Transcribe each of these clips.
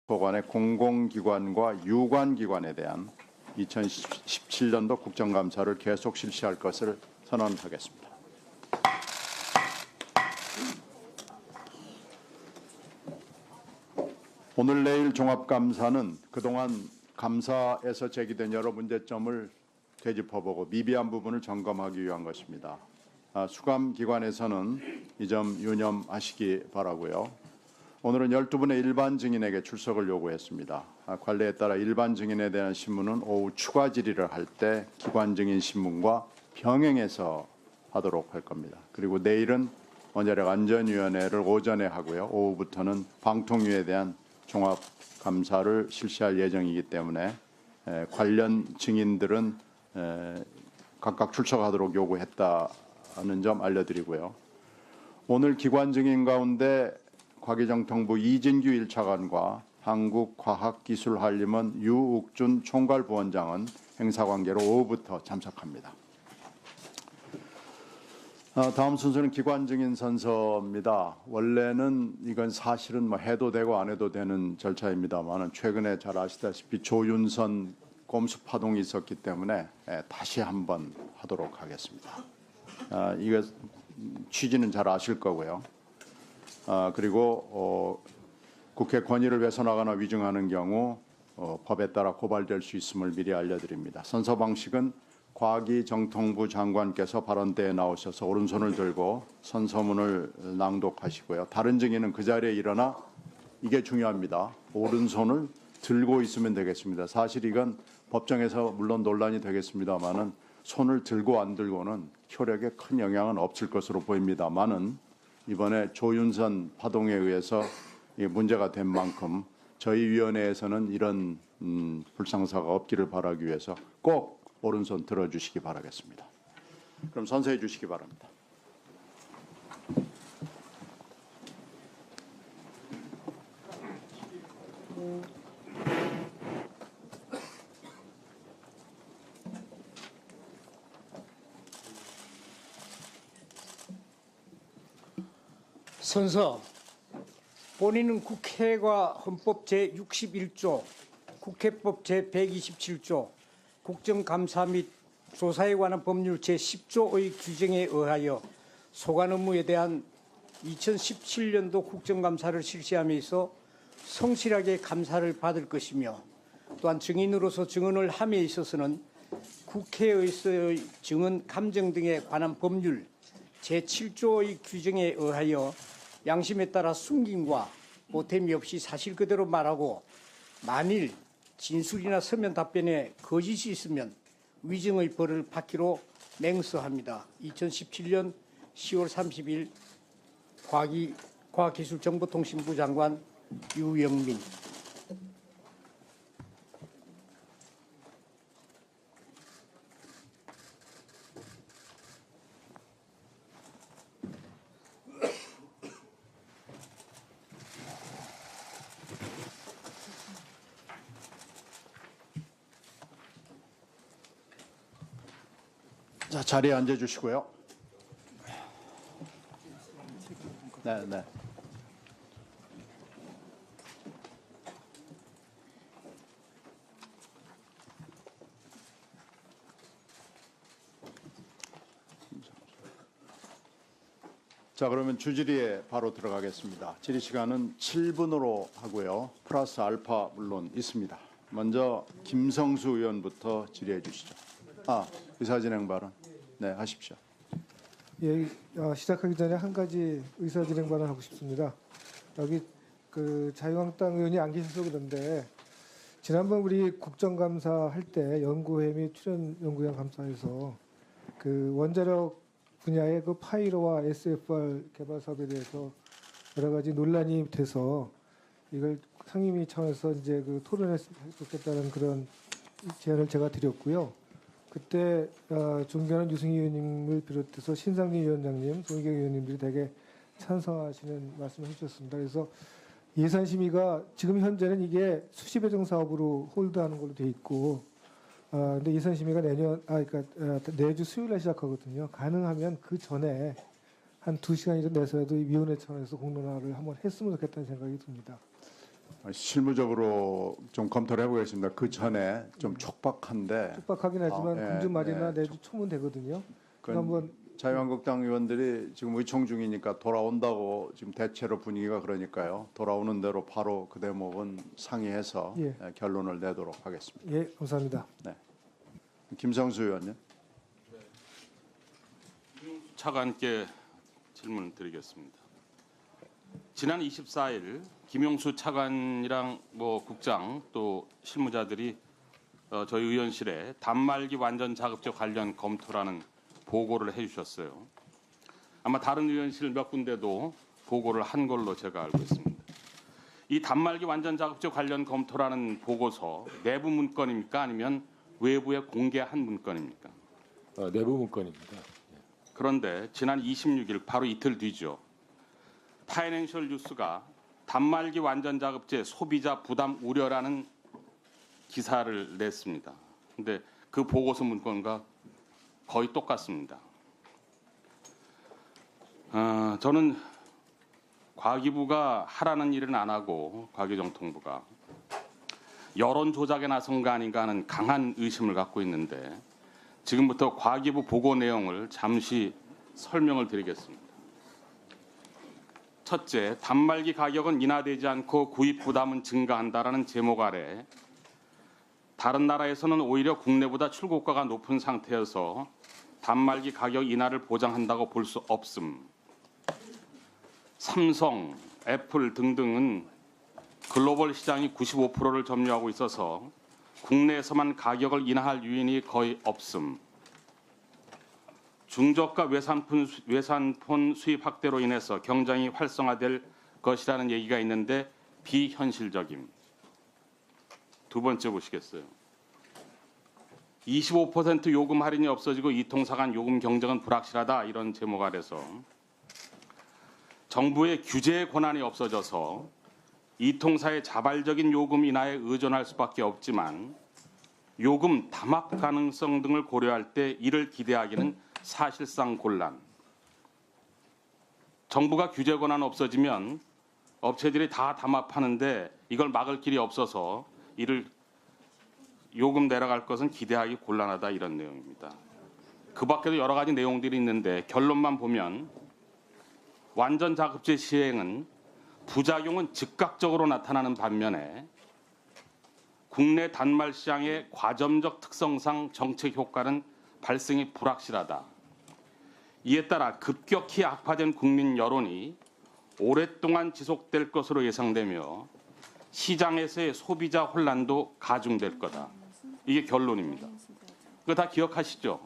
법원의 공공기관과 유관기관에 대한 2017년도 국정감사를 계속 실시할 것을 선언하겠습니다. 오늘 내일 종합감사는 그동안 감사에서 제기된 여러 문제점을 되짚어보고 미비한 부분을 점검하기 위한 것입니다. 수감기관에서는 이 점 유념하시기 바라고요. 오늘은 12분의 일반 증인에게 출석을 요구했습니다. 관례에 따라 일반 증인에 대한 신문은 오후 추가 질의를 할 때 기관 증인 신문과 병행해서 하도록 할 겁니다. 그리고 내일은 원자력 안전위원회를 오전에 하고요. 오후부터는 방통위에 대한 종합 감사를 실시할 예정이기 때문에 관련 증인들은 각각 출석하도록 요구했다는 점 알려드리고요. 오늘 기관 증인 가운데 과기정통부 이진규 1차관과 한국과학기술한림원 유욱준 총괄부원장은 행사관계로 오후부터 참석합니다. 다음 순서는 기관 증인 선서입니다. 원래는 이건 사실은 해도 되고 안 해도 되는 절차입니다만 최근에 잘 아시다시피 조윤선 꼼수 파동이 있었기 때문에 다시 한번 하도록 하겠습니다. 이거 취지는 잘 아실 거고요. 그리고 국회 권위를 훼손하거나 위증하는 경우 법에 따라 고발될 수 있음을 미리 알려드립니다. 선서 방식은 과기정통부 장관께서 발언대에 나오셔서 오른손을 들고 선서문을 낭독하시고요. 다른 증인은 그 자리에 일어나 이게 중요합니다. 오른손을 들고 있으면 되겠습니다. 사실 이건 법정에서 물론 논란이 되겠습니다만은 손을 들고 안 들고는 효력에 큰 영향은 없을 것으로 보입니다만은 이번에 조윤선 파동에 의해서 문제가 된 만큼 저희 위원회에서는 이런 불상사가 없기를 바라기 위해서 꼭 오른손 들어주시기 바라겠습니다. 그럼 선서해 주시기 바랍니다. 선서, 본인은 국회가 헌법 제61조, 국회법 제127조, 국정감사 및 조사에 관한 법률 제10조의 규정에 의하여 소관 업무에 대한 2017년도 국정감사를 실시함에 있어 성실하게 감사를 받을 것이며 또한 증인으로서 증언을 함에 있어서는 국회에서의 증언 감정 등에 관한 법률 제7조의 규정에 의하여 양심에 따라 숨김과 보탬이 없이 사실 그대로 말하고 만일 진술이나 서면 답변에 거짓이 있으면 위증의 벌을 받기로 맹서합니다. 2017년 10월 30일 과학기술정보통신부 장관 유영민. 자, 자리에 앉아 주시고요. 네. 자, 그러면 주질의에 바로 들어가겠습니다. 질의 시간은 7분으로 하고요. 플러스 알파 물론 있습니다. 먼저 김성수 의원부터 질의해 주시죠. 의사진행 발언. 네, 하십시오. 예, 시작하기 전에 한 가지 의사진행 발언하고 싶습니다. 여기 자유한국당 의원이 안 계셔서 그런데 지난번 우리 국정감사 할 때 연구회 및 출연 연구위원 감사에서 원자력 분야의 파이로와 SFR 개발 사업에 대해서 여러 가지 논란이 돼서 이걸 상임위 차원에서 이제 토론했었겠다는 그런 제안을 제가 드렸고요. 그때 존경하는 유승희 의원님을 비롯해서 신상진 위원장님, 송희경 의원님들이 되게 찬성하시는 말씀을 해주셨습니다. 그래서 예산심의가 지금 현재는 이게 수시배정 사업으로 홀드하는 걸로 돼 있고, 근데 예산심의가 내주 수요일에 시작하거든요. 가능하면 그 전에 한 2시간이라도 내서라도 위원회 차원에서 공론화를 한번 했으면 좋겠다는 생각이 듭니다. 실무적으로 좀 검토를 해보겠습니다. 그 전에 좀 촉박한데 촉박하긴 하지만 예, 금주 말이나 예, 내주 초면 되거든요. 그 한번 자유한국당 의원들이 지금 의총 중이니까 돌아온다고 지금 대체로 분위기가 그러니까요. 돌아오는 대로 바로 그 대목은 상의해서 예. 결론을 내도록 하겠습니다. 예, 감사합니다. 김성수 의원님. 차관께 질문을 드리겠습니다. 지난 24일 김용수 차관이랑 국장 또 실무자들이 저희 의원실에 단말기 완전 자급제 관련 검토라는 보고를 해주셨어요. 아마 다른 의원실 몇 군데도 보고를 한 걸로 제가 알고 있습니다. 이 단말기 완전 자급제 관련 검토라는 보고서 내부 문건입니까? 아니면 외부에 공개한 문건입니까? 내부 문건입니다. 그런데 지난 26일 바로 이틀 뒤죠. 파이낸셜 뉴스가 단말기 완전 자급제 소비자 부담 우려라는 기사를 냈습니다. 근데 그 보고서 문건과 거의 똑같습니다. 저는 과기부가 하라는 일은 안 하고 과기정통부가 여론 조작에 나선 거 아닌가 하는 강한 의심을 갖고 있는데 지금부터 과기부 보고 내용을 잠시 설명을 드리겠습니다. 첫째, 단말기 가격은 인하되지 않고 구입 부담은 증가한다라는 제목 아래 다른 나라에서는 오히려 국내보다 출고가가 높은 상태여서 단말기 가격 인하를 보장한다고 볼 수 없음. 삼성, 애플 등등은 글로벌 시장이 95%를 점유하고 있어서 국내에서만 가격을 인하할 요인이 거의 없음. 중저가 외산폰 수입 확대로 인해서 경쟁이 활성화될 것이라는 얘기가 있는데 비현실적임. 두 번째 보시겠어요. 25% 요금 할인이 없어지고 이통사 간 요금 경쟁은 불확실하다 이런 제목 아래서 정부의 규제 권한이 없어져서 이통사의 자발적인 요금 인하에 의존할 수밖에 없지만 요금 담합 가능성 등을 고려할 때 이를 기대하기는 사실상 곤란. 정부가 규제 권한 없어지면 업체들이 다 담합하는데 이걸 막을 길이 없어서 이를 요금 내려갈 것은 기대하기 곤란하다 이런 내용입니다. 그 밖에도 여러 가지 내용들이 있는데 결론만 보면 완전 자급제 시행은 부작용은 즉각적으로 나타나는 반면에 국내 단말 시장의 과점적 특성상 정책 효과는 발생이 불확실하다. 이에 따라 급격히 악화된 국민 여론이 오랫동안 지속될 것으로 예상되며 시장에서의 소비자 혼란도 가중될 거다. 이게 결론입니다. 그거 다 기억하시죠?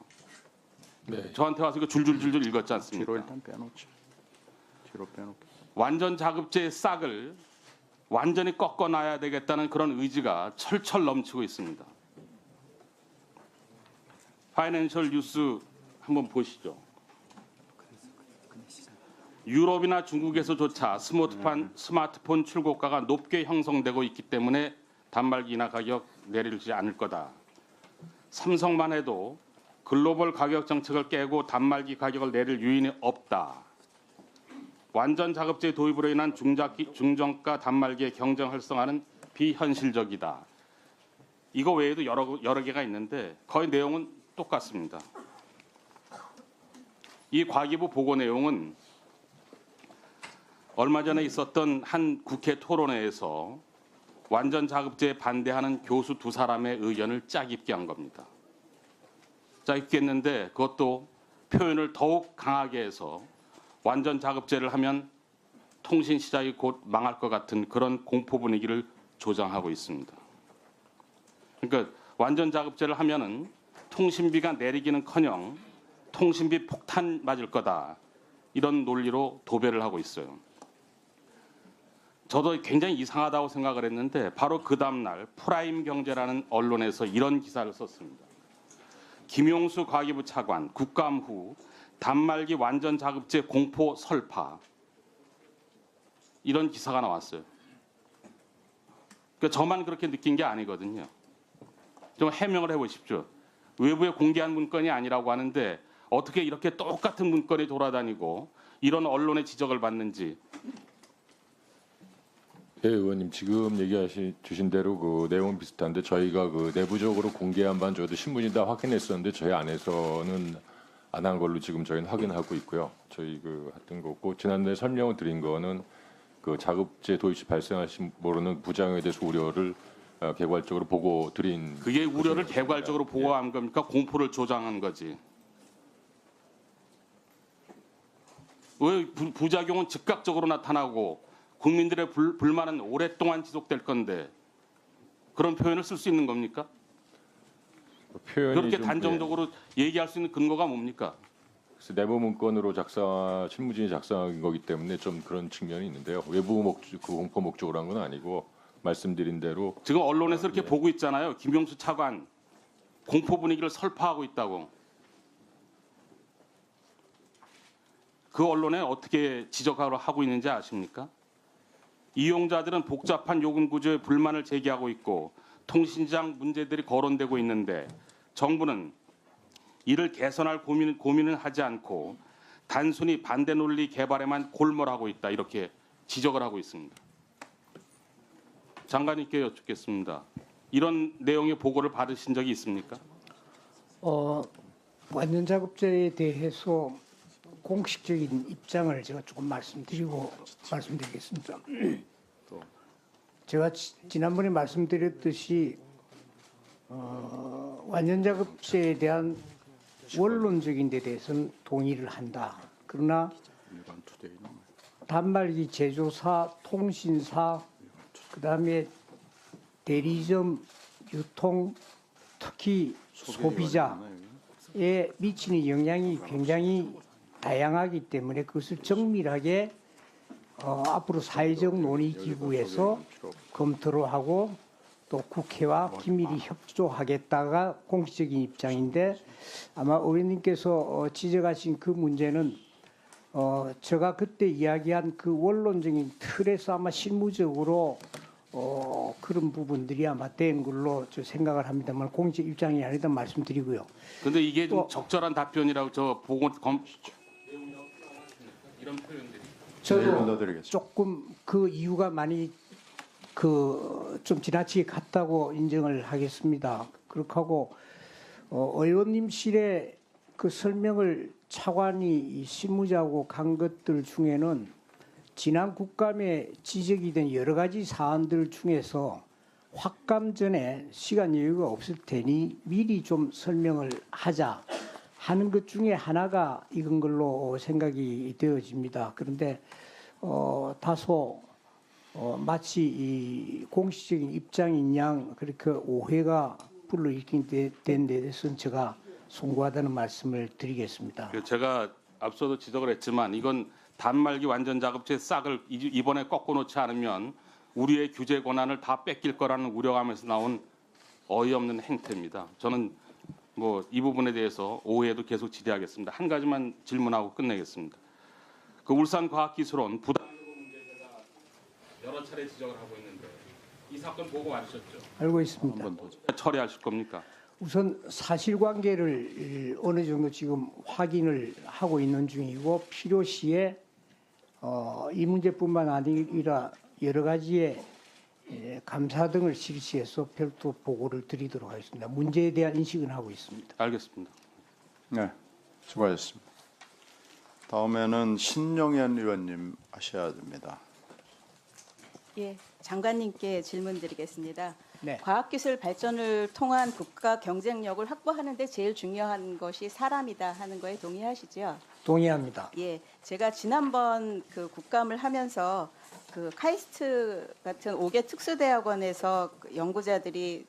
네. 저한테 와서 이거 줄줄줄줄 읽었지 않습니까? 뒤로 일단 빼놓죠. 뒤로 빼놓고. 완전 자급제의 싹을 완전히 꺾어놔야 되겠다는 그런 의지가 철철 넘치고 있습니다. 파이낸셜 뉴스 한번 보시죠. 유럽이나 중국에서조차 스마트폰 출고가가 높게 형성되고 있기 때문에 단말기 인하 가격 내리지 않을 거다. 삼성만 해도 글로벌 가격 정책을 깨고 단말기 가격을 내릴 요인이 없다. 완전 자급제 도입으로 인한 중저가 단말기의 경쟁 활성화는 비현실적이다. 이거 외에도 여러 개가 있는데 거의 내용은 똑같습니다. 이 과기부 보고 내용은 얼마 전에 있었던 한 국회 토론회에서 완전 자급제에 반대하는 교수 두 사람의 의견을 짜깁게 한 겁니다. 짜깁게 했는데 그것도 표현을 더욱 강하게 해서 완전 자급제를 하면 통신 시장이 곧 망할 것 같은 그런 공포 분위기를 조장하고 있습니다. 그러니까 완전 자급제를 하면은 통신비가 내리기는커녕 통신비 폭탄 맞을 거다. 이런 논리로 도배를 하고 있어요. 저도 굉장히 이상하다고 생각을 했는데 바로 그 다음날 프라임 경제라는 언론에서 이런 기사를 썼습니다. 김용수 과기부 차관 국감 후 단말기 완전 자급제 공포 설파. 이런 기사가 나왔어요. 그러니까 저만 그렇게 느낀 게 아니거든요. 좀 해명을 해보십시오. 외부에 공개한 문건이 아니라고 하는데 어떻게 이렇게 똑같은 문건이 돌아다니고 이런 언론의 지적을 받는지 예, 의원님 지금 주신 대로 그 내용은 비슷한데 저희가 그 내부적으로 공개한 바는 저희도 신문이 다 확인했었는데 저희 안에서는 안 한 걸로 지금 저희는 확인하고 있고요. 저희 그 했던 거고 지난번에 설명을 드린 거는 그 자급제 도입 발생하신 모르는 부작용에 대해서 우려를 개괄적으로 보고 드린. 그게 우려를 개괄적으로 보고한 겁니까? 공포를 조장한 거지. 왜 부작용은 즉각적으로 나타나고 국민들의 불만은 오랫동안 지속될 건데 그런 표현을 쓸 수 있는 겁니까? 표현이 그렇게 좀, 단정적으로 얘기할 수 있는 근거가 뭡니까? 그래서 내부 문건으로 실무진이 작성한 거기 때문에 좀 그런 측면이 있는데요. 외부 목적, 그 공포 목적으로 한 건 아니고 말씀드린 대로 지금 언론에서 이렇게 보고 있잖아요. 김용수 차관 공포 분위기를 설파하고 있다고. 그 언론에 어떻게 지적을 하고 있는지 아십니까? 이용자들은 복잡한 요금 구조에 불만을 제기하고 있고 통신장 문제들이 거론되고 있는데 정부는 이를 개선할 고민을 하지 않고 단순히 반대 논리 개발에만 골몰하고 있다 이렇게 지적을 하고 있습니다. 장관님께 여쭙겠습니다. 이런 내용의 보고를 받으신 적이 있습니까? 완전자급제에 대해서 공식적인 입장을 제가 조금 말씀드리겠습니다. 제가 지난번에 말씀드렸듯이 완전자급제에 대한 원론적인 데 대해서는 동의를 한다. 그러나 단말기 제조사, 통신사, 그다음에 대리점, 유통, 특히 소비자에 미치는 영향이 굉장히 다양하기 때문에 그것을 정밀하게 앞으로 사회적 논의기구에서 검토를 하고 또 국회와 긴밀히 협조하겠다가 공식적인 입장인데 아마 의원님께서 지적하신 그 문제는 제가 그때 이야기한 그 원론적인 틀에서 아마 실무적으로 그런 부분들이 아마 된 걸로 저 생각을 합니다만 공식 입장이 아니다 말씀드리고요. 그런데 이게 좀 적절한 답변이라고 저 보고 이런 표현들이. 저도 넣어드리겠습니다. 조금 그 이유가 많이 좀 지나치게 같다고 인정을 하겠습니다. 그렇게 하고 의원님실에 그 설명을 차관이 이 실무자하고 간 것들 중에는 지난 국감에 지적이 된 여러 가지 사안들 중에서 확감 전에 시간 여유가 없을 테니 미리 좀 설명을 하자 하는 것 중에 하나가 이건 걸로 생각이 되어집니다. 그런데 다소 마치 이 공식적인 입장인 양 그렇게 오해가 불러일으킨 된 데 대해서는 제가 송구하다는 말씀을 드리겠습니다. 제가 앞서도 지적을 했지만 이건 단말기 완전 자급제 싹을 이번에 꺾어놓지 않으면 우리의 규제 권한을 다 뺏길 거라는 우려감에서 나온 어이없는 행태입니다. 저는 뭐 이 부분에 대해서 오해도 계속 지대하겠습니다. 한 가지만 질문하고 끝내겠습니다. 그 울산과학기술원 부당 문제가 여러 차례 지적을 하고 있는데 이 사건 보고 와주셨죠? 알고 있습니다. 처리하실 겁니까? 우선 사실관계를 어느 정도 지금 확인을 하고 있는 중이고 필요시에 이 문제뿐만 아니라 여러 가지의 감사 등을 실시해서 별도 보고를 드리도록 하겠습니다. 문제에 대한 인식은 하고 있습니다. 알겠습니다. 네, 수고하셨습니다. 다음에는 신용현 의원님 하셔야 됩니다. 예, 장관님께 질문드리겠습니다. 네. 과학기술 발전을 통한 국가 경쟁력을 확보하는 데 제일 중요한 것이 사람이다 하는 거에 동의하시죠? 동의합니다. 예, 제가 지난번 그 국감을 하면서 그 카이스트 같은 5개 특수대학원에서 그 연구자들이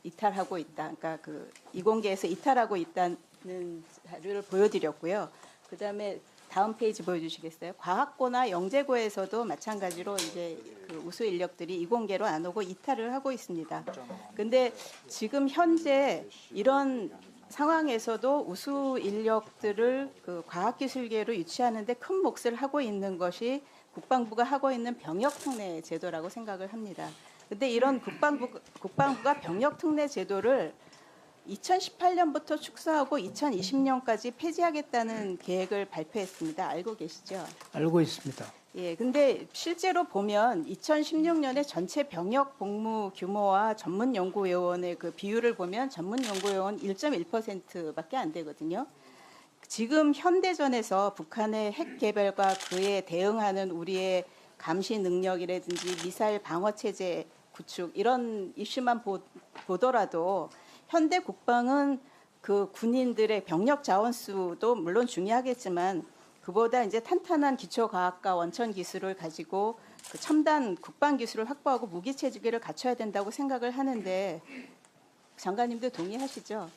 이탈하고 있다. 그러니까 그 이공계에서 이탈하고 있다는 자료를 보여드렸고요. 그다음에 다음 페이지 보여주시겠어요? 과학고나 영재고에서도 마찬가지로 이제 그 우수 인력들이 이공계로 안 오고 이탈을 하고 있습니다. 근데 지금 현재 이런 상황에서도 우수 인력들을 그 과학기술계로 유치하는데 큰 몫을 하고 있는 것이 국방부가 하고 있는 병역특례 제도라고 생각을 합니다. 근데 이런 국방부가 병역특례 제도를 2018년부터 축소하고 2020년까지 폐지하겠다는 계획을 발표했습니다. 알고 계시죠? 알고 있습니다. 예, 근데 실제로 보면 2016년에 전체 병역 복무 규모와 전문 연구요원의 그 비율을 보면 전문 연구요원 1.1%밖에 안 되거든요. 지금 현대전에서 북한의 핵 개발과 그에 대응하는 우리의 감시 능력이라든지 미사일 방어 체제 구축 이런 이슈만 보더라도 현대 국방은 그 군인들의 병력 자원 수도 물론 중요하겠지만 그보다 이제 탄탄한 기초 과학과 원천 기술을 가지고 그 첨단 국방 기술을 확보하고 무기 체계를 갖춰야 된다고 생각을 하는데 장관님도 동의하시죠?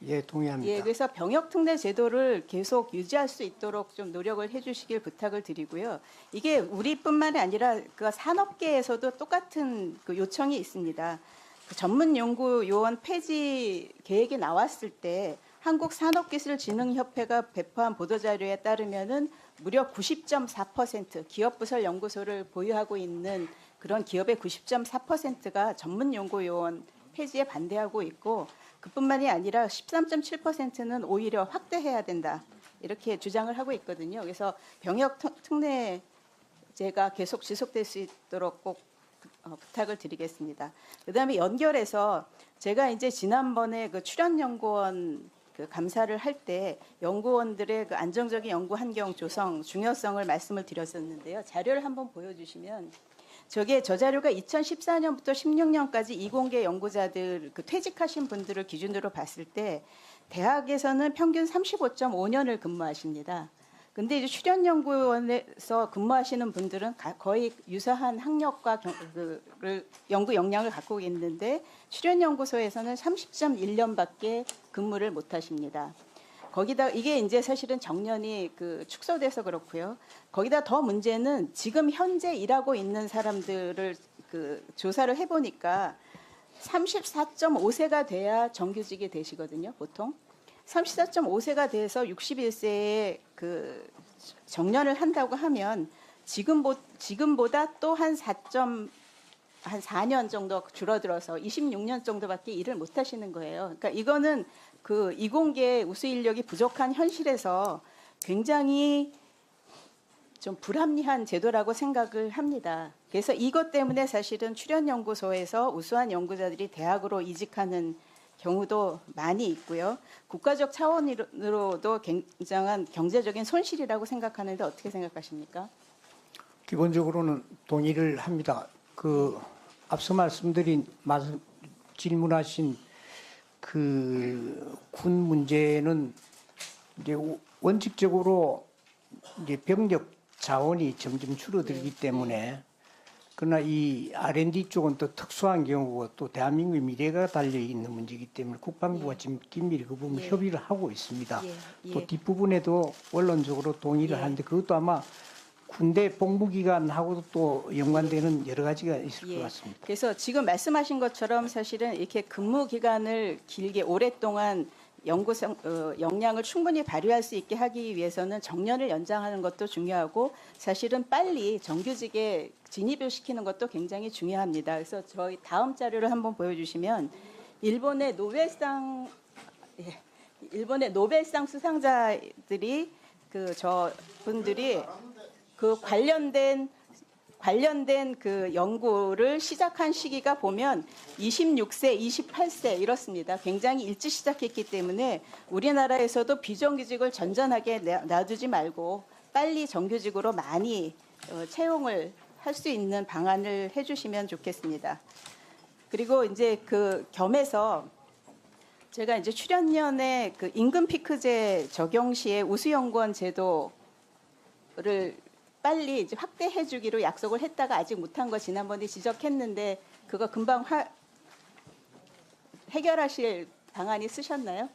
예, 동의합니다. 예, 그래서 병역 특례 제도를 계속 유지할 수 있도록 좀 노력을 해주시길 부탁을 드리고요. 이게 우리뿐만이 아니라 그 산업계에서도 똑같은 그 요청이 있습니다. 그 전문 연구 요원 폐지 계획이 나왔을 때 한국산업기술진흥협회가 배포한 보도자료에 따르면은 무려 90.4% 기업부설 연구소를 보유하고 있는 그런 기업의 90.4%가 전문 연구 요원 폐지에 반대하고 있고 그뿐만이 아니라 13.7%는 오히려 확대해야 된다 이렇게 주장을 하고 있거든요. 그래서 병역 특례제가 계속 지속될 수 있도록 꼭 부탁을 드리겠습니다. 그다음에 연결해서 제가 이제 지난번에 그 출연연구원 그 감사를 할 때 연구원들의 그 안정적인 연구 환경 조성 중요성을 말씀을 드렸었는데요. 자료를 한번 보여주시면 저 자료가 2014년부터 16년까지 이공계 연구자들 그 퇴직하신 분들을 기준으로 봤을 때 대학에서는 평균 35.5년을 근무하십니다. 근데 이제 출연연구원에서 근무하시는 분들은 거의 유사한 학력과 연구 역량을 갖고 있는데 출연연구소에서는 30.1년밖에 근무를 못 하십니다. 거기다 이게 이제 사실은 정년이 그 축소돼서 그렇고요. 거기다 더 문제는 지금 현재 일하고 있는 사람들을 그 조사를 해보니까 34.5세가 돼야 정규직이 되시거든요, 보통. 34.5세가 돼서 61세에 그 정년을 한다고 하면 지금보다 또 한 4년 정도 줄어들어서 26년 정도밖에 일을 못 하시는 거예요. 그러니까 이거는 그 이공계 우수 인력이 부족한 현실에서 굉장히 좀 불합리한 제도라고 생각을 합니다. 그래서 이것 때문에 사실은 출연연구소에서 우수한 연구자들이 대학으로 이직하는 경우도 많이 있고요. 국가적 차원으로도 굉장한 경제적인 손실이라고 생각하는데 어떻게 생각하십니까? 기본적으로는 동의를 합니다. 그 앞서 질문하신 그 군 문제는 이제 원칙적으로 이제 병력 자원이 점점 줄어들기 때문에 그러나 이 R&D 쪽은 또 특수한 경우고 또 대한민국의 미래가 달려 있는 문제이기 때문에 국방부가 지금 긴밀히 그 부분 협의를 하고 있습니다. 또 뒷부분에도 원론적으로 동의를 하는데 그것도 아마 군대 복무기간하고도 또 연관되는 여러 가지가 있을 것 같습니다. 그래서 지금 말씀하신 것처럼 사실은 이렇게 근무 기간을 길게 오랫동안 역량을 충분히 발휘할 수 있게 하기 위해서는 정년을 연장하는 것도 중요하고 사실은 빨리 정규직에 진입을 시키는 것도 굉장히 중요합니다. 그래서 저희 다음 자료를 한번 보여주시면 일본의 노벨상 수상자들이 저분들이 그 관련된 그 연구를 시작한 시기가 보면 26세, 28세 이렇습니다. 굉장히 일찍 시작했기 때문에 우리나라에서도 비정규직을 전전하게 놔두지 말고 빨리 정규직으로 많이 채용을 할 수 있는 방안을 해주시면 좋겠습니다. 그리고 이제 그 겸해서 제가 이제 출연연의 그 임금 피크제 적용 시에 우수연구원 제도를 빨리 이제 확대해 주기로 약속을 했다가 아직 못한 거 지난번에 지적했는데 그거 금방 해결하실 방안이 쓰셨나요?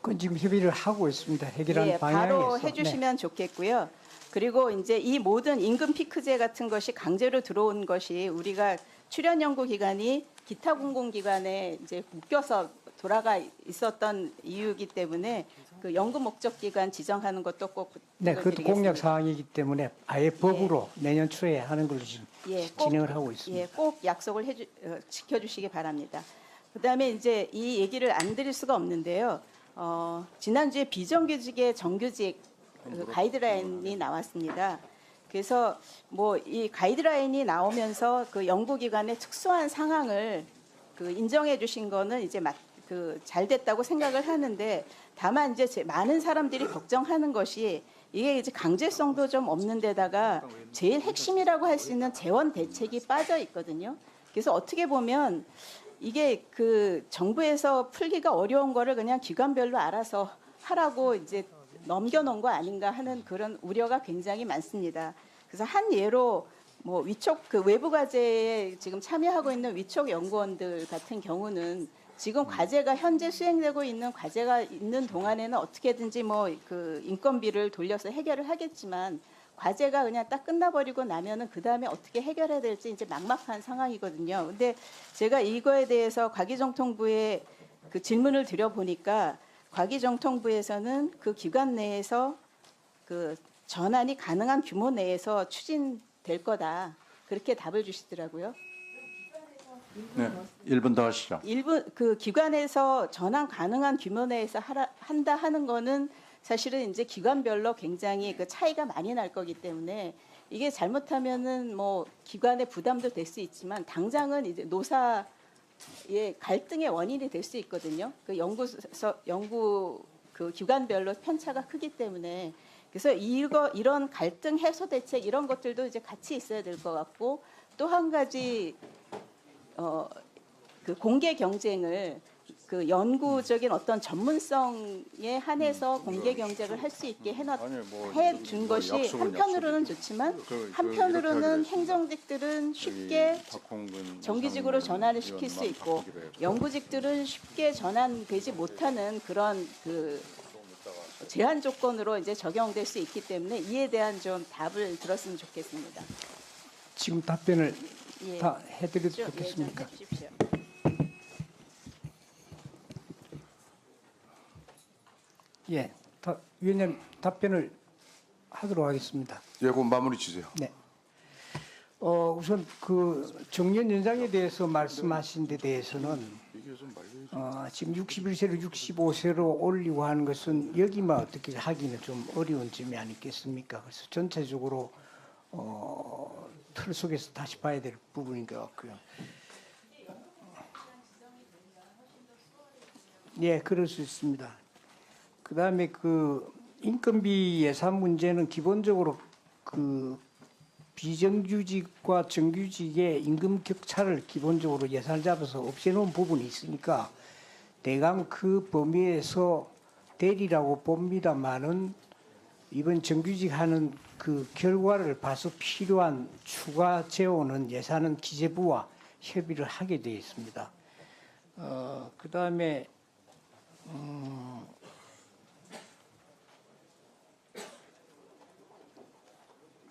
그건 지금 협의를 하고 있습니다. 해결하는 방향에서. 바로 해주시면 좋겠고요. 그리고 이제 이 모든 임금 피크제 같은 것이 강제로 들어온 것이 우리가 출연 연구 기관이 기타 공공기관에 이제 묶여서 돌아가 있었던 이유이기 때문에 그 연구 목적 기관 지정하는 것도 꼭 네, 그것도 공약 사항이기 때문에 아예 법으로 내년 초에 하는 걸로 지금 진행을 하고 있습니다. 꼭 약속을 지켜주시기 바랍니다. 그다음에 이제 이 얘기를 안 드릴 수가 없는데요. 지난주에 비정규직의 정규직 가이드라인이 나왔습니다. 그래서 뭐 이 가이드라인이 나오면서 그 연구기관의 특수한 상황을 그 인정해 주신 거는 이제 잘 됐다고 생각을 하는데, 다만 이제 많은 사람들이 걱정하는 것이 이게 이제 강제성도 좀 없는 데다가 제일 핵심이라고 할 수 있는 재원 대책이 빠져 있거든요. 그래서 어떻게 보면 이게 그 정부에서 풀기가 어려운 거를 그냥 기관별로 알아서 하라고 이제 넘겨놓은 거 아닌가 하는 그런 우려가 굉장히 많습니다. 그래서 한 예로 뭐 위촉 그 외부 과제에 지금 참여하고 있는 위촉 연구원들 같은 경우는 지금 과제가 현재 수행되고 있는 과제가 있는 동안에는 어떻게든지 뭐 그 인건비를 돌려서 해결을 하겠지만, 과제가 그냥 딱 끝나버리고 나면은 그 다음에 어떻게 해결해야 될지 이제 막막한 상황이거든요. 근데 제가 이거에 대해서 과기정통부에 그 질문을 드려보니까 과기정통부에서는 그 기관 내에서 그 전환이 가능한 규모 내에서 추진될 거다, 그렇게 답을 주시더라고요. 네, 1분 더 하시죠. 일부 그 기관에서 전환 가능한 규모 내에서 한다 하는 거는 사실은 이제 기관별로 굉장히 그 차이가 많이 날 거기 때문에 이게 잘못하면은 뭐 기관의 부담도 될 수 있지만 당장은 이제 노사의 갈등의 원인이 될 수 있거든요. 그 연구 그 기관별로 편차가 크기 때문에, 그래서 이런 갈등 해소 대책 이런 것들도 이제 같이 있어야 될 것 같고, 또 한 가지 그 공개 경쟁을 그 연구적인 어떤 전문성에 한해서 공개 경쟁을 할 수 있게 해준 것이 한편으로는 좋지만 한편으로는 행정직들은 쉽게 정규직으로 전환을 시킬 수 있고 연구직들은 쉽게 전환되지 못하는 그런 그 제한 조건으로 이제 적용될 수 있기 때문에 이에 대한 좀 답을 들었으면 좋겠습니다. 지금 답변을 예. 다 해드려도 좀, 좋겠습니까? 좀 해주십시오. 예, 위원님 답변을 하도록 하겠습니다. 예, 그럼 마무리 주세요. 네. 우선 그 정년 연장에 대해서 말씀하신 데 대해서는 지금 61세로 65세로 올리고 하는 것은 여기만 어떻게 하기는 좀 어려운 점이 아니겠습니까? 그래서 전체적으로 틀 속에서 다시 봐야 될 부분인 것 같고요. 예, 그럴 수 있습니다. 그 다음에 그 인건비 예산 문제는 기본적으로 그 비정규직과 정규직의 임금 격차를 기본적으로 예산을 잡아서 없애놓은 부분이 있으니까 대강 그 범위에서 되리라고 봅니다만은 이번 정규직 하는 그 결과를 봐서 필요한 추가 재원은 예산은 기재부와 협의를 하게 되어 있습니다. 그 다음에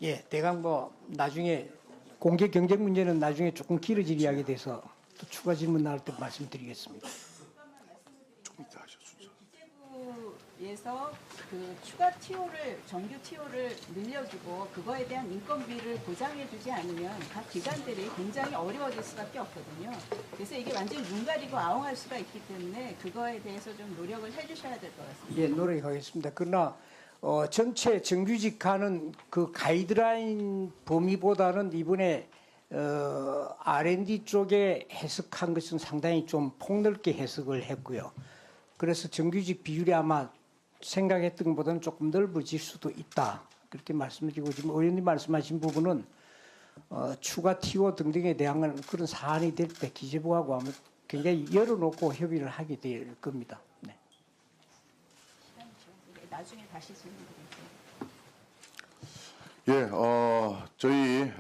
예, 대강 뭐 나중에 공개 경쟁 문제는 나중에 조금 길어질 이야기에 대해서 또 추가 질문 나올 때 말씀드리겠습니다. 조금 이따 하셨죠. 기재부에서 그 추가 TO를 정규 TO를 늘려주고 그거에 대한 인건비를 보장해주지 않으면 각 기관들이 굉장히 어려워질 수밖에 없거든요. 그래서 이게 완전히 눈 가리고 아웅할 수가 있기 때문에 그거에 대해서 좀 노력을 해주셔야 될 것 같습니다. 예, 노력하겠습니다. 그러나 전체 정규직 가는 그 가이드라인 범위보다는 이번에 R&D 쪽에 해석한 것은 상당히 좀 폭넓게 해석을 했고요. 그래서 정규직 비율이 아마 생각했던 것보다는 조금 넓어질 수도 있다. 그렇게 말씀드리고 지금 의원님 말씀하신 부분은 추가 TO 등등에 대한 그런 사안이 될 때 기재부하고 아마 굉장히 열어놓고 협의를 하게 될 겁니다. 네. 나중에 다시 질문드릴게요. 예, 저희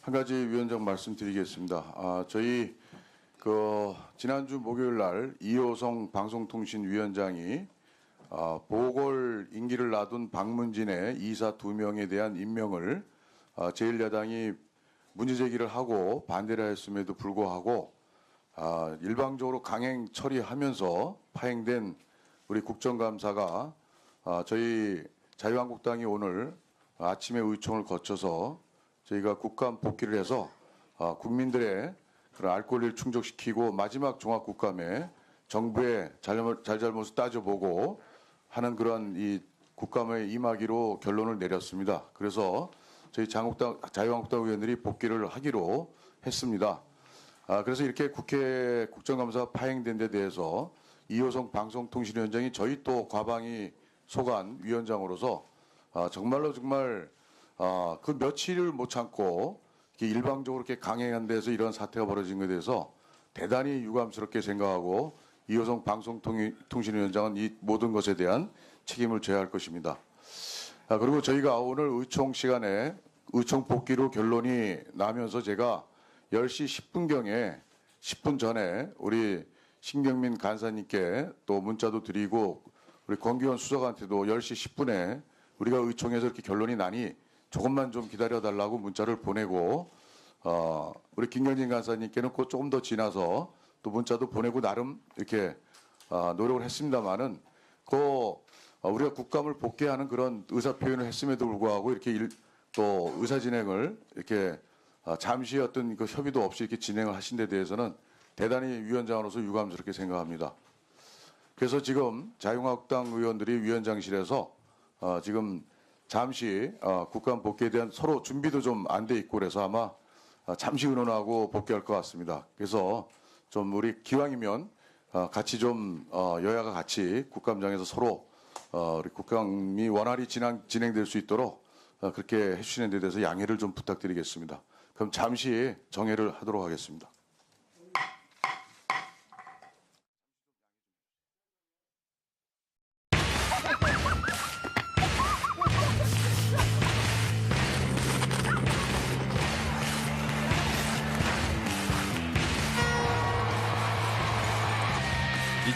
한 가지 위원장 말씀드리겠습니다. 저희 그 지난주 목요일 날 이호성 방송통신위원장이 보궐 임기를 놔둔 박문진의 이사 2명에 대한 임명을 제1야당이 문제 제기를 하고 반대를 했음에도 불구하고 일방적으로 강행 처리하면서 파행된 우리 국정감사가 저희 자유한국당이 오늘 아침에 의총을 거쳐서 저희가 국감 복귀를 해서 국민들의 그런 알 권리를 충족시키고 마지막 종합국감에 정부의 잘잘못을 따져보고 하는 그런 이 국감에 임하기로 결론을 내렸습니다. 그래서 저희 자유한국당 의원들이 복귀를 하기로 했습니다. 그래서 이렇게 국회 국정감사 파행된 데 대해서 이호성 방송통신위원장이 저희 또 과방위 소관 위원장으로서 정말 그 며칠을 못 참고 이렇게 일방적으로 이렇게 강행한 데서 이런 사태가 벌어진 것에 대해서 대단히 유감스럽게 생각하고 이호성 방송통신위원장은 이 모든 것에 대한 책임을 져야 할 것입니다. 그리고 저희가 오늘 의총 시간에 의총 복귀로 결론이 나면서 제가 10시 10분경에 10분 전에 우리 신경민 간사님께 또 문자도 드리고 우리 권기원 수석한테도 10시 10분에 우리가 의총에서 이렇게 결론이 나니 조금만 좀 기다려달라고 문자를 보내고 우리 김경진 간사님께는 그 조금 더 지나서 또 문자도 보내고 나름 이렇게 노력을 했습니다만은 우리가 국감을 복귀하는 그런 의사 표현을 했음에도 불구하고 이렇게 또 의사 진행을 이렇게 잠시 어떤 그 협의도 없이 이렇게 진행을 하신 데 대해서는 대단히 위원장으로서 유감스럽게 생각합니다. 그래서 지금 자유한국당 의원들이 위원장실에서 지금 잠시 국감 복귀에 대한 서로 준비도 좀 안 돼 있고 그래서 아마 잠시 의논하고 복귀할 것 같습니다. 그래서 좀 우리 기왕이면 같이 좀 여야가 같이 국감장에서 서로 우리 국감이 원활히 진행될 수 있도록 그렇게 해주시는 데 대해서 양해를 좀 부탁드리겠습니다. 그럼 잠시 정회를 하도록 하겠습니다.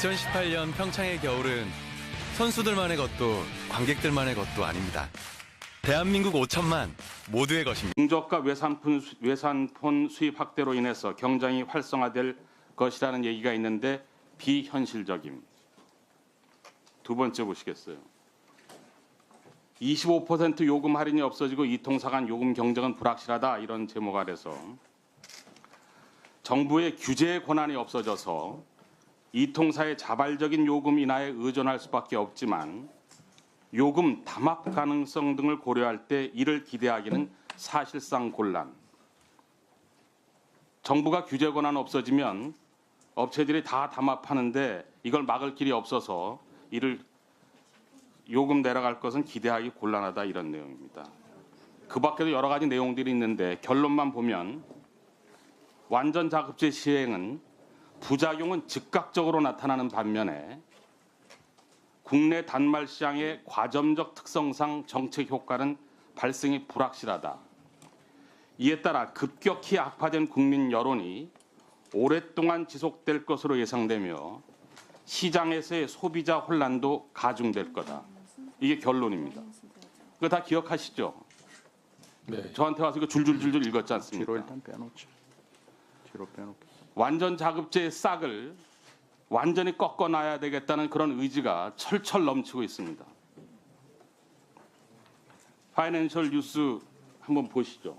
(2018년) 평창의 겨울은 선수들만의 것도 관객들만의 것도 아닙니다. 대한민국 5천만 모두의 것입니다. 공적과 외산폰 수입 확대로 인해서 경쟁이 활성화될 것이라는 얘기가 있는데 비현실적임. 두 번째 보시겠어요. 25% 요금 할인이 없어지고 이통사 간 요금 경쟁은 불확실하다, 이런 제목 아래서 정부의 규제 권한이 없어져서 이통사의 자발적인 요금 인하에 의존할 수밖에 없지만 요금 담합 가능성 등을 고려할 때 이를 기대하기는 사실상 곤란. 정부가 규제 권한 없어지면 업체들이 다 담합하는데 이걸 막을 길이 없어서 이를 요금 내려갈 것은 기대하기 곤란하다, 이런 내용입니다. 그 밖에도 여러 가지 내용들이 있는데 결론만 보면 완전 자급제 시행은 부작용은 즉각적으로 나타나는 반면에 국내 단말 시장의 과점적 특성상 정책 효과는 발생이 불확실하다. 이에 따라 급격히 악화된 국민 여론이 오랫동안 지속될 것으로 예상되며 시장에서의 소비자 혼란도 가중될 거다. 이게 결론입니다. 그거 다 기억하시죠? 네. 저한테 와서 이거 줄줄줄줄 읽었지 않습니까? 뒤로 일단 빼놓죠. 뒤로 빼놓고. 완전 자급제의 싹을 완전히 꺾어놔야 되겠다는 그런 의지가 철철 넘치고 있습니다. 파이낸셜 뉴스 한번 보시죠.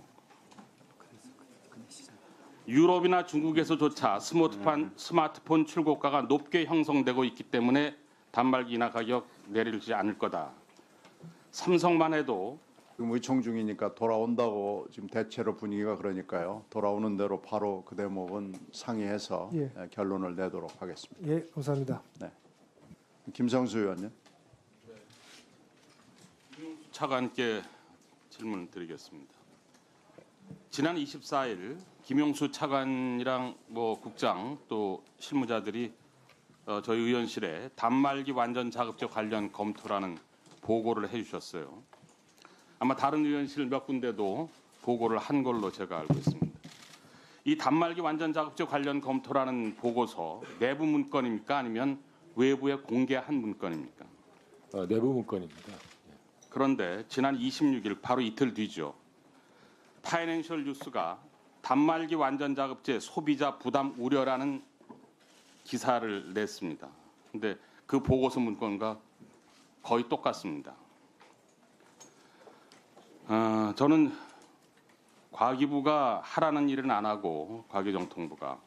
유럽이나 중국에서조차 스마트폰 출고가가 높게 형성되고 있기 때문에 단말기 인하 가격 내리지 않을 거다. 삼성만 해도 지금 의총 중이니까 돌아온다고 지금 대체로 분위기가 그러니까요. 돌아오는 대로 바로 그 대목은 상의해서 예. 결론을 내도록 하겠습니다. 예, 감사합니다. 네. 김성수 의원님. 차관께 질문을 드리겠습니다. 지난 24일 김용수 차관이랑 국장 또 실무자들이 저희 의원실에 단말기 완전 자급제 관련 검토라는 보고를 해주셨어요. 아마 다른 의원실 몇 군데도 보고를 한 걸로 제가 알고 있습니다. 이 단말기 완전 자급제 관련 검토라는 보고서 내부 문건입니까? 아니면 외부에 공개한 문건입니까? 내부 문건입니다. 그런데 지난 26일 바로 이틀 뒤죠. 파이낸셜 뉴스가 단말기 완전 자급제 소비자 부담 우려라는 기사를 냈습니다. 근데 그 보고서 문건과 거의 똑같습니다. 저는 과기부가 하라는 일은 안 하고 과기정통부가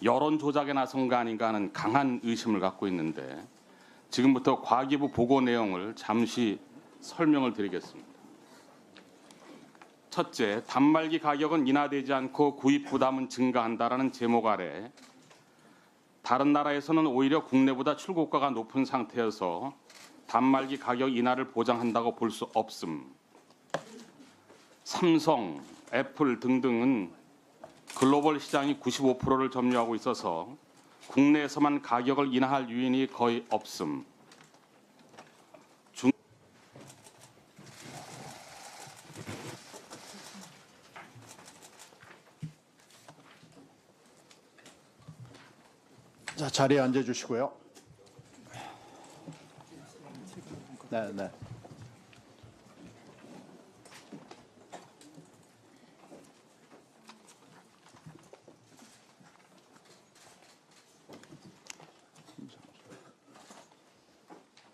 여론 조작에 나선 거 아닌가 하는 강한 의심을 갖고 있는데 지금부터 과기부 보고 내용을 잠시 설명을 드리겠습니다. 첫째, 단말기 가격은 인하되지 않고 구입 부담은 증가한다라는 제목 아래 다른 나라에서는 오히려 국내보다 출고가가 높은 상태여서 단말기 가격 인하를 보장한다고 볼 수 없음. 삼성, 애플 등등은 글로벌 시장이 95%를 점유하고 있어서 국내에서만 가격을 인하할 요인이 거의 없음. 자, 자리에 앉아 주시고요. 네.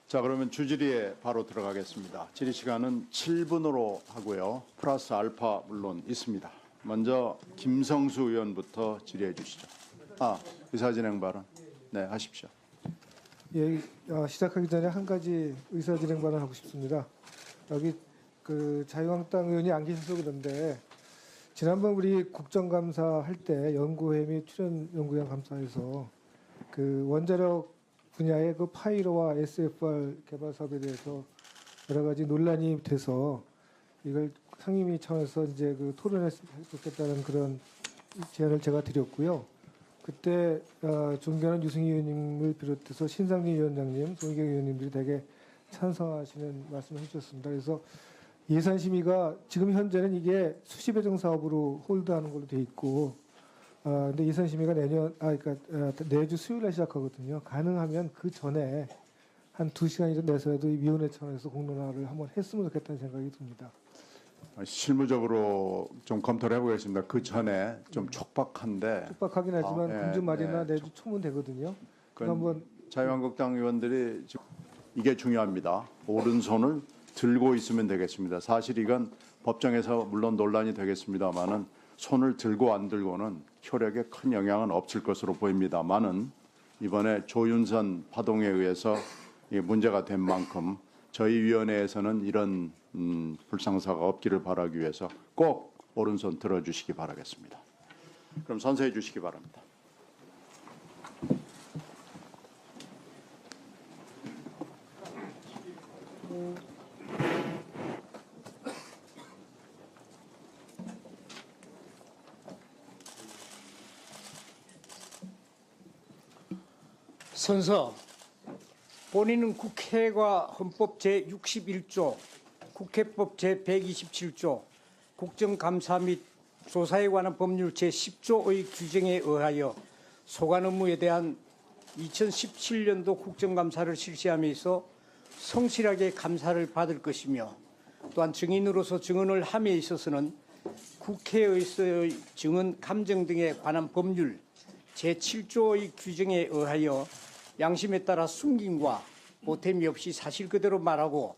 자, 그러면 주질의에 바로 들어가겠습니다. 질의 시간은 7분으로 하고요. 플러스 알파 물론 있습니다. 먼저 김성수 의원부터 질의해 주시죠. 의사진행 발언. 네, 하십시오. 예, 시작하기 전에 한 가지 의사진행 발언하고 싶습니다. 여기 자유한국당 의원이 안 계셔서 그런데 지난번 우리 국정감사 할 때 연구회 및 출연 연구위원 감사에서 원자력 분야의 파이로와 SFR 개발 사업에 대해서 여러 가지 논란이 돼서 이걸 상임위 차원에서 이제 토론했었겠다는 그런 제안을 제가 드렸고요. 그때 존경하는 유승희 의원님을 비롯해서 신상진 위원장님, 송희경 의원님들이 되게 찬성하시는 말씀을 해주셨습니다. 그래서 예산심의가 지금 현재는 이게 수시배정 사업으로 홀드하는 걸로 돼 있고, 근데 예산심의가 내주 수요일에 시작하거든요. 가능하면 그 전에 한 2시간이라도 내서라도 이 위원회 차원에서 공론화를 한번 했으면 좋겠다는 생각이 듭니다. 실무적으로 좀 검토를 해보겠습니다. 그 전에 좀 촉박한데. 촉박하긴 하지만 예, 금주 말이나 예. 내주 초면 되거든요. 그건 자유한국당 의원들이 지금 이게 중요합니다. 오른손을 들고 있으면 되겠습니다. 사실 이건 법정에서 물론 논란이 되겠습니다만은 손을 들고 안 들고는 효력에 큰 영향은 없을 것으로 보입니다만은 이번에 조윤선 파동에 의해서 이게 문제가 된 만큼 저희 위원회에서는 이런 불상사가 없기를 바라기 위해서 꼭 오른손 들어주시기 바라겠습니다. 그럼 선서해 주시기 바랍니다. 선서 본인은 국회가 헌법 제61조, 국회법 제127조, 국정감사 및 조사에 관한 법률 제10조의 규정에 의하여 소관 업무에 대한 2017년도 국정감사를 실시함에 있어 성실하게 감사를 받을 것이며 또한 증인으로서 증언을 함에 있어서는 국회에서의 증언 감정 등에 관한 법률 제7조의 규정에 의하여 양심에 따라 숨김과 보탬이 없이 사실 그대로 말하고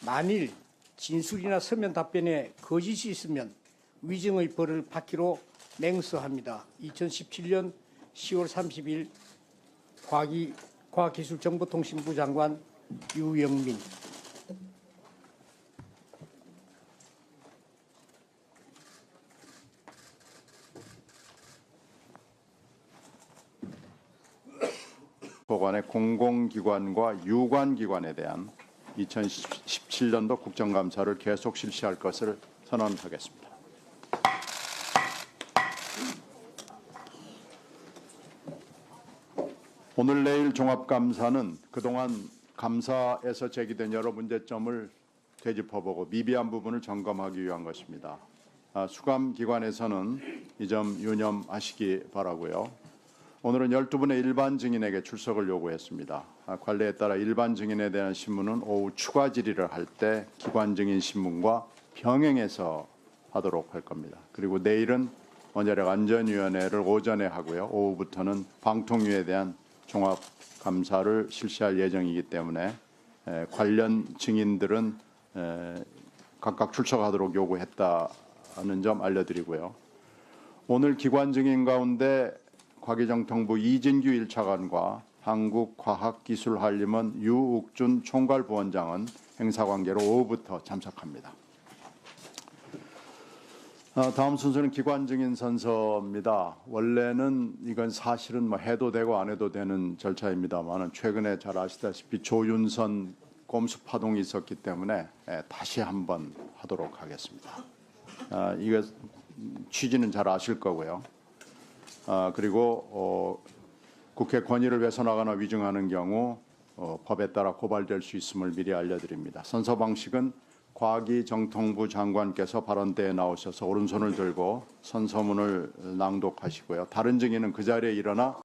만일 진술이나 서면 답변에 거짓이 있으면 위증의 벌을 받기로 맹서합니다. 2017년 10월 30일 과학기술정보통신부 장관 유영민. 소관의 공공기관과 유관기관에 대한 2017년도 국정감사를 계속 실시할 것을 선언하겠습니다. 오늘 내일 종합감사는 그동안 감사에서 제기된 여러 문제점을 되짚어보고 미비한 부분을 점검하기 위한 것입니다. 수감기관에서는 이 점 유념하시기 바라고요. 오늘은 12분의 일반 증인에게 출석을 요구했습니다. 관례에 따라 일반 증인에 대한 신문은 오후 추가 질의를 할 때 기관 증인 신문과 병행해서 하도록 할 겁니다. 그리고 내일은 원자력 안전위원회를 오전에 하고요. 오후부터는 방통위에 대한 종합 감사를 실시할 예정이기 때문에 관련 증인들은 각각 출석하도록 요구했다는 점 알려드리고요. 오늘 기관 증인 가운데 과기정통부 이진규 1차관과 한국과학기술한림원 유욱준 총괄부원장은 행사관계로 오후부터 참석합니다. 다음 순서는 기관 증인 선서입니다. 원래는 이건 사실은 뭐 해도 되고 안 해도 되는 절차입니다만 최근에 잘 아시다시피 조윤선 꼼수 파동이 있었기 때문에 다시 한번 하도록 하겠습니다. 이거 취지는 잘 아실 거고요. 그리고 국회 권위를 훼손하거나 위증하는 경우 법에 따라 고발될 수 있음을 미리 알려드립니다. 선서 방식은 과기정통부 장관께서 발언대에 나오셔서 오른손을 들고 선서문을 낭독하시고요. 다른 증인은 그 자리에 일어나